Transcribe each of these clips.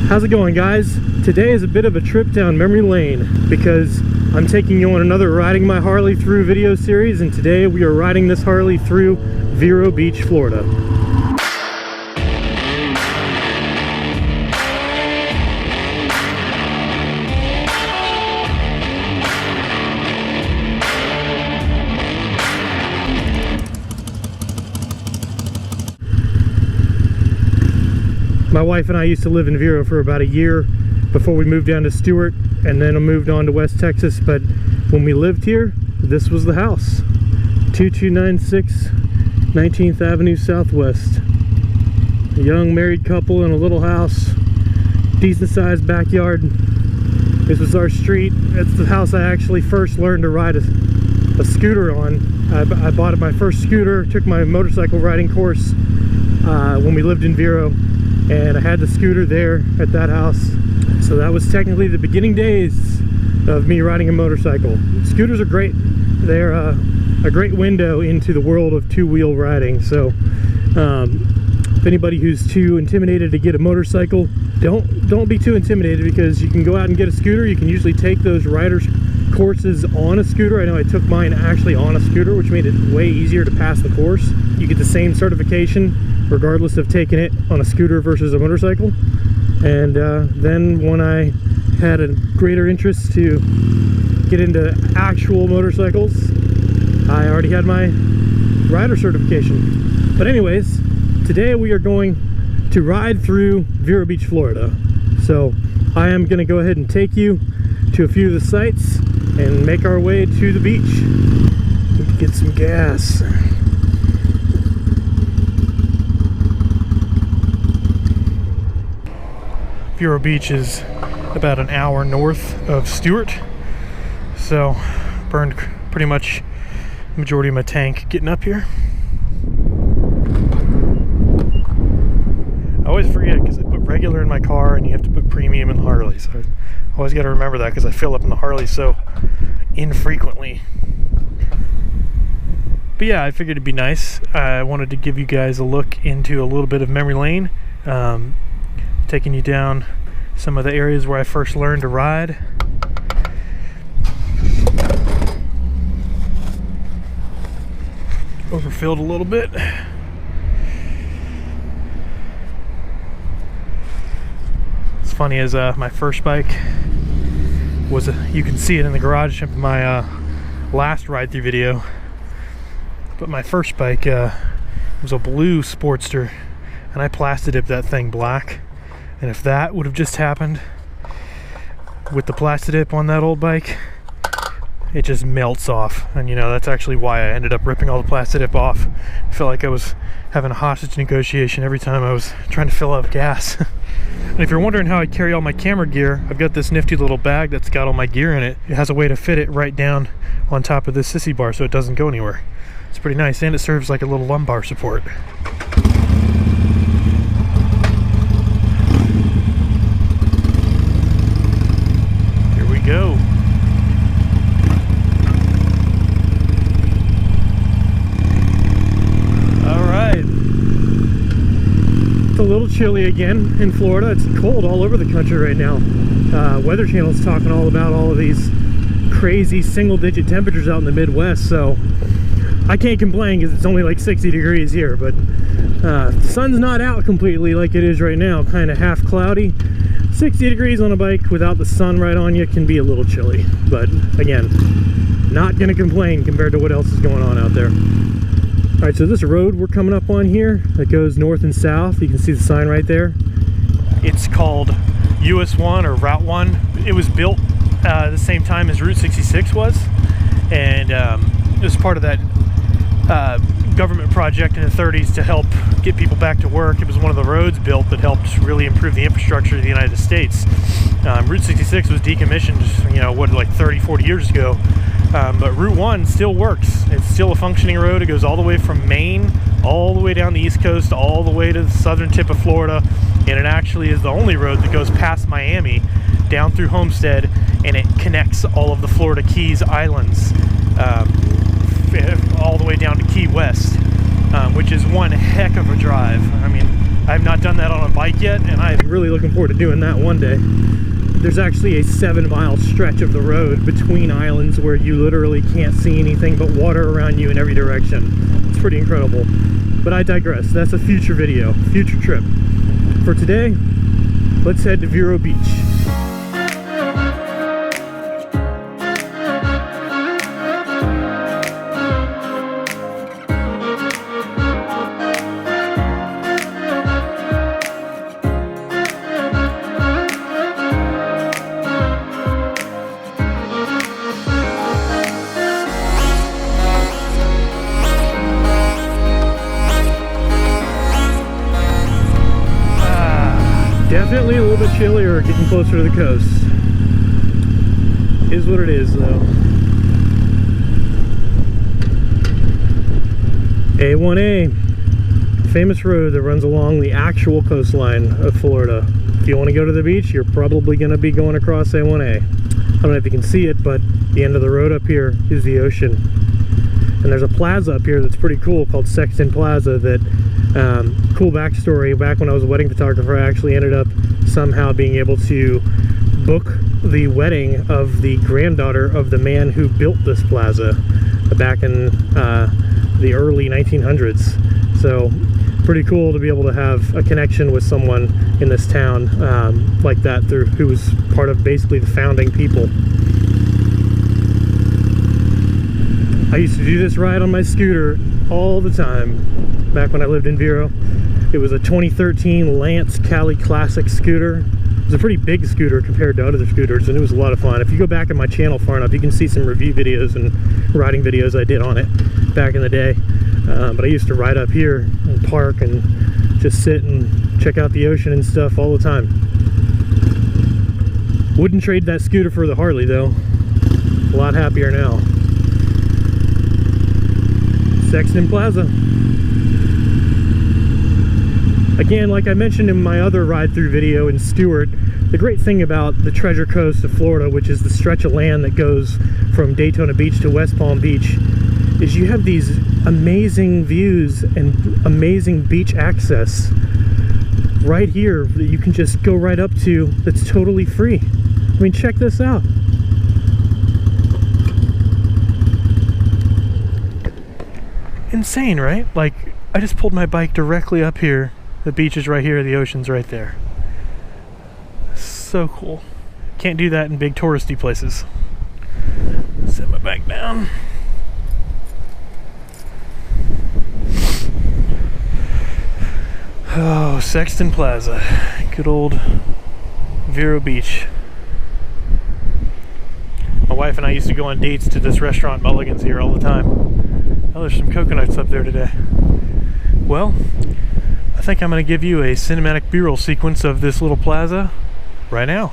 How's it going, guys? Today is a bit of a trip down memory lane because I'm taking you on another Riding My Harley Through video series, and today we are riding this Harley through Vero Beach, Florida. My wife and I used to live in Vero for about a year before we moved down to Stuart, and then I moved on to West Texas. But when we lived here, this was the house. 2296 19th Avenue Southwest. A young married couple in a little house, decent sized backyard. This was our street. That's the house I actually first learned to ride a scooter on. I bought my first scooter, took my motorcycle riding course when we lived in Vero. And I had the scooter there at that house. So that was technically the beginning days of me riding a motorcycle. Scooters are great. They're a great window into the world of two-wheel riding. So if anybody who's too intimidated to get a motorcycle, don't be too intimidated, because you can go out and get a scooter. You can usually take those riders courses on a scooter. I know I took mine actually on a scooter, which made it way easier to pass the course. You get the same certification regardless of taking it on a scooter versus a motorcycle. And then when I had a greater interest to get into actual motorcycles, I already had my rider certification. But anyways, today we are going to ride through Vero Beach, Florida. So I am going to go ahead and take you to a few of the sites and make our way to the beach. Need to get some gas. Vero Beach is about an hour north of Stuart, so burned pretty much the majority of my tank getting up here. I always forget because I put regular in my car and you have to put premium in the Harley, so I always got to remember that because I fill up in the Harley so infrequently. But yeah, I figured it'd be nice. I wanted to give you guys a look into a little bit of memory lane. Taking you down some of the areas where I first learned to ride. Overfilled a little bit. It's funny, as my first bike was you can see it in the garage of my last ride through video, but my first bike was a blue Sportster, and I plasti dipped that thing black. And if that would have just happened with the plasti dip on that old bike, it just melts off. And you know, that's actually why I ended up ripping all the plasti dip off. I felt like I was having a hostage negotiation every time I was trying to fill up gas. And if you're wondering how I carry all my camera gear, I've got this nifty little bag that's got all my gear in it. It has a way to fit it right down on top of this sissy bar so it doesn't go anywhere. It's pretty nice, and it serves like a little lumbar support. Go. All right. It's a little chilly again in Florida. It's cold all over the country right now. Weather Channel's talking all about all of these crazy single-digit temperatures out in the Midwest, so I can't complain because it's only like 60 degrees here. But the sun's not out completely like it is right now, kind of half cloudy. 60 degrees on a bike without the sun right on you can be a little chilly, but again, not gonna complain compared to what else is going on out there. All right, so this road we're coming up on here that goes north and south, you can see the sign right there. It's called US 1 or Route 1. It was built the same time as Route 66 was, and it was part of that government project in the 30s to help get people back to work. It was one of the roads built that helped really improve the infrastructure of the United States. Route 66 was decommissioned, you know, what, like 30-40 years ago, but Route 1 still works. It's still a functioning road. It goes all the way from Maine all the way down the East Coast, all the way to the southern tip of Florida, and it actually is the only road that goes past Miami down through Homestead, and it connects all of the Florida Keys Islands all the way down to Key West, which is one heck of a drive. I mean, I have not done that on a bike yet, and I'm really looking forward to doing that one day. There's actually a 7-mile stretch of the road between islands where you literally can't see anything but water around you in every direction. It's pretty incredible. But I digress. That's a future video, future trip. For today, let's head to Vero Beach. Definitely a little bit chillier getting closer to the coast. Is what it is, though. A1A, famous road that runs along the actual coastline of Florida. If you want to go to the beach, you're probably going to be going across A1A. I don't know if you can see it, but the end of the road up here is the ocean. And there's a plaza up here that's pretty cool called Sexton Plaza that, cool backstory, back when I was a wedding photographer, I actually ended up somehow being able to book the wedding of the granddaughter of the man who built this plaza back in the early 1900s. So pretty cool to be able to have a connection with someone in this town like that, who was part of basically the founding people. I used to do this ride on my scooter all the time back when I lived in Vero. It was a 2013 Lance Cali Classic scooter. It was a pretty big scooter compared to other scooters, and it was a lot of fun. If you go back in my channel far enough, you can see some review videos and riding videos I did on it back in the day. But I used to ride up here and park and just sit and check out the ocean and stuff all the time. Wouldn't trade that scooter for the Harley though. A lot happier now. Sexton Plaza. Again, like I mentioned in my other ride-through video in Stewart, the great thing about the Treasure Coast of Florida, which is the stretch of land that goes from Daytona Beach to West Palm Beach, is you have these amazing views and amazing beach access right here that you can just go right up to that's totally free. I mean, check this out. Insane, right? Like, I just pulled my bike directly up here. The beach is right here, the ocean's right there. So cool. Can't do that in big touristy places. Set my bike down. Oh, Sexton Plaza. Good old Vero Beach. My wife and I used to go on dates to this restaurant, Mulligan's, here all the time. Oh, there's some coconuts up there today. Well, I think I'm going to give you a cinematic B-roll sequence of this little plaza right now.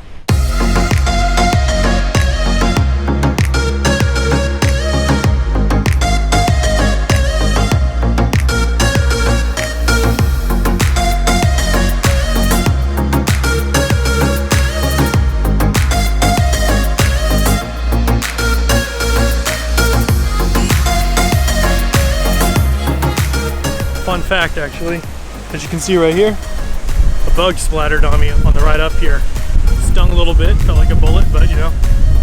Fun fact, actually, as you can see right here, a bug splattered on me on the ride up here. Stung a little bit, felt like a bullet, but you know,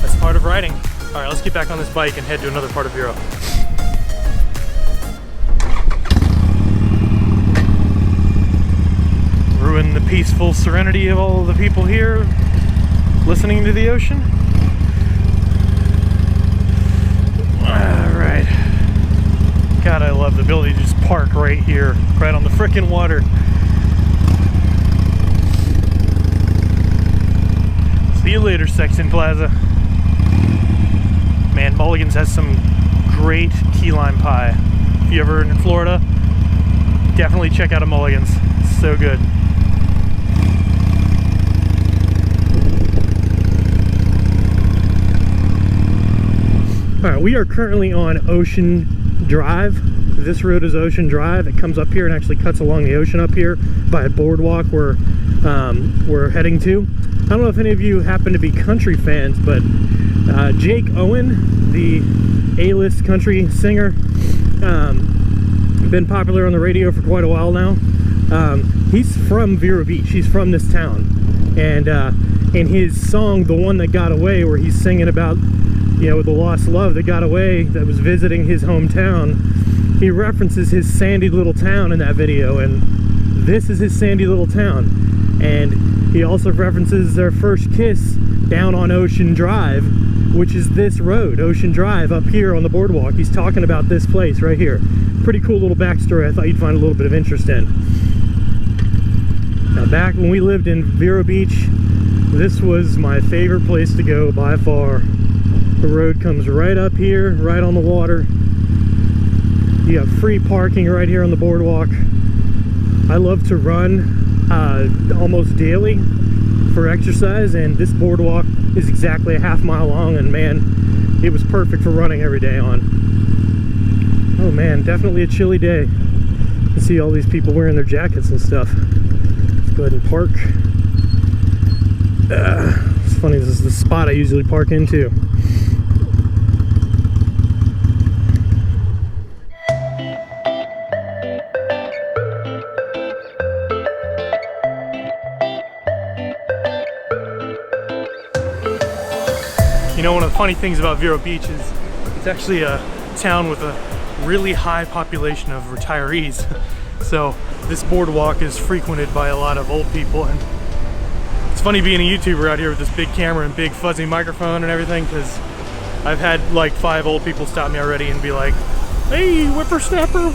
that's part of riding. All right, let's get back on this bike and head to another part of Vero. Ruin the peaceful serenity of all of the people here listening to the ocean. All right. God, I love the ability to just park right here, right on the frickin' water. See you later, Sexton Plaza. Man, Mulligan's has some great key lime pie. If you're ever in Florida, definitely check out a Mulligan's. It's so good. Alright, we are currently on Ocean Drive. This road is Ocean Drive. It comes up here and actually cuts along the ocean up here by a boardwalk we're heading to. I don't know if any of you happen to be country fans, but Jake Owen, the A-list country singer, been popular on the radio for quite a while now. He's from Vero Beach. He's from this town. And in his song, The One That Got Away, where he's singing about, you know, the lost love that got away, that was visiting his hometown, he references his sandy little town in that video, and this is his sandy little town. And he also references their first kiss down on Ocean Drive, which is this road, Ocean Drive, up here on the boardwalk. He's talking about this place right here. Pretty cool little backstory I thought you'd find a little bit of interest in. Now, back when we lived in Vero Beach, this was my favorite place to go by far. The road comes right up here, right on the water. You have free parking right here on the boardwalk. I love to run almost daily for exercise, and this boardwalk is exactly a half-mile long, and man, it was perfect for running every day on. Oh man, definitely a chilly day. You see all these people wearing their jackets and stuff. Let's go ahead and park. It's funny, this is the spot I usually park into. You know, one of the funny things about Vero Beach is it's actually a town with a really high population of retirees. So this boardwalk is frequented by a lot of old people, and it's funny being a YouTuber out here with this big camera and big fuzzy microphone and everything, because I've had like 5 old people stop me already and be like, "Hey, whippersnapper,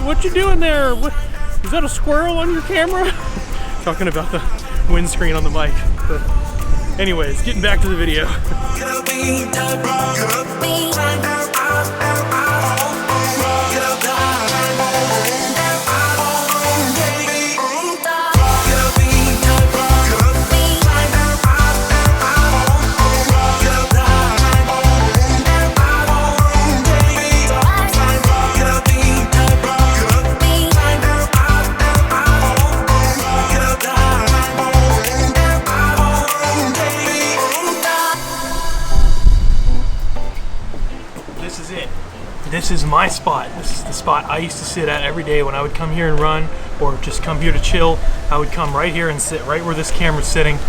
what you doing there? Is that a squirrel on your camera?" Talking about the windscreen on the mic. But anyways, getting back to the video. This is my spot. This is the spot I used to sit at every day when I would come here and run, or just come here to chill. I would come right here and sit right where this camera's sitting,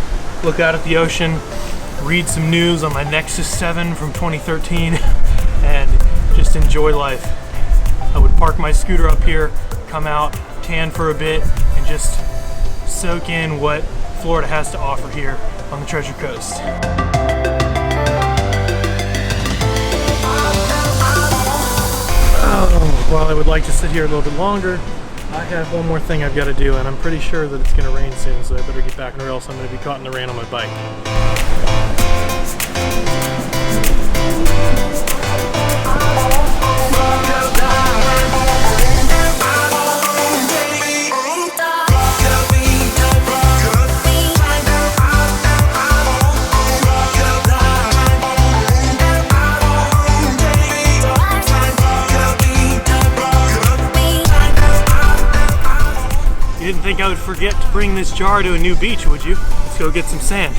look out at the ocean, read some news on my Nexus 7 from 2013, and just enjoy life. I would park my scooter up here, come out, tan for a bit, and just soak in what Florida has to offer here on the Treasure Coast. While I would like to sit here a little bit longer, I have one more thing I've got to do, and I'm pretty sure that it's going to rain soon, so I better get back, or else I'm going to be caught in the rain on my bike. You didn't think I would forget to bring this jar to a new beach, would you? Let's go get some sand.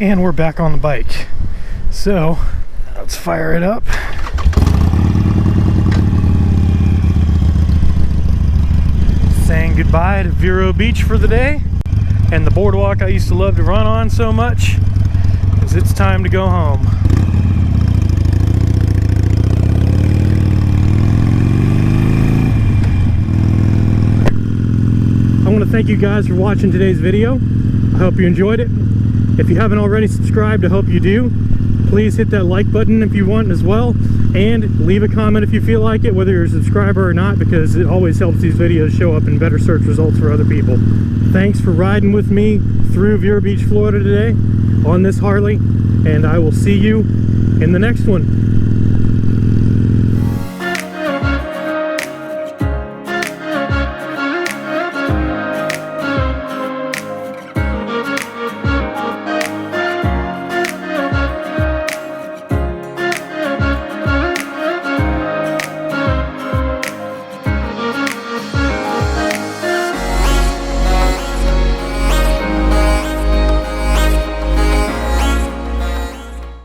And we're back on the bike. So let's fire it up. Saying goodbye to Vero Beach for the day, and the boardwalk I used to love to run on so much, because it's time to go home. I want to thank you guys for watching today's video. I hope you enjoyed it. If you haven't already subscribed, I hope you do. Please hit that like button if you want as well, and leave a comment if you feel like it, whether you're a subscriber or not, because it always helps these videos show up in better search results for other people. Thanks for riding with me through Vero Beach, Florida today on this Harley, and I will see you in the next one.